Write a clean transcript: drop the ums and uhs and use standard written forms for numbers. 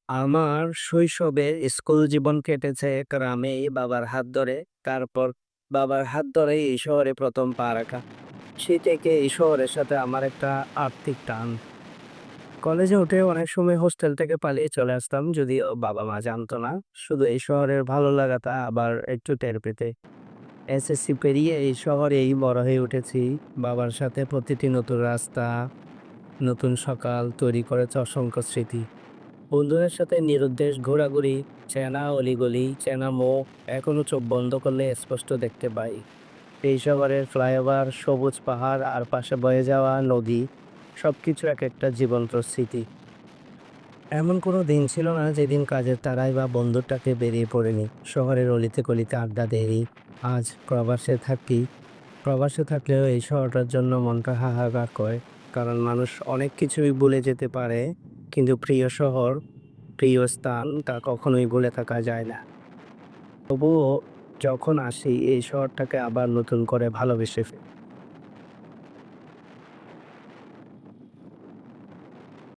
আমার শৈশবে স্কুল জীবন কেটেছে গ্রামেই বাবার হাত ধরে। তারপর বাবার হাত ধরেই এই শহরে ১ম পা রাখা। সেই থেকে এই শহরের সাথে আমার একটা আত্মিক টান। কলেজে উঠে অনেক সময় হোস্টেল থেকে পালিয়ে চলে আসতাম, যদিও বাবা-মা জানতো না। শুধু এই শহরের ভালো লাগাটা আবার একটু টের পেতে। এসএসসি পেরিয়ে এই শহরেই বড় হয়ে উঠেছি। বাবার সাথে প্রতিটি নতুন রাস্তা, নতুন সকাল তৈরি করেছে অসংখ্য স্মৃতি। বন্ধুদের সাথে নিরুদ্দেশ ঘোরাঘুরি, চেনা অলিগলি, চেনা মুখ এখনো চোখ বন্ধ করলে স্পষ্ট দেখতে পাই। এই শহরের ফ্লাইওভার, সবুজ পাহাড় আর পাশে বয়ে যাওয়া নদী, সবকিছু এক একটা জীবন্ত স্মৃতি। এমন কোনো দিন ছিল না যেদিন কাজের তাড়ায় বা বন্ধুটাকে বেরিয়ে পড়েনি। শহরের অলিতে গলিতে আড্ডা দেই। আজ প্রবাসে থাকি। প্রবাসে থাকলেও এই শহরটার জন্য মনটা হাহাকার করে। কারণ মানুষ অনেক কিছুই ভুলে যেতে পারে, কিন্তু প্রিয় শহর, প্রিয় স্থান তা কখনোই ভুলে থাকা যায় না। তবুও যখন আসি এই শহরটাকে আবার নতুন করে ভালোবেসে ফেলি।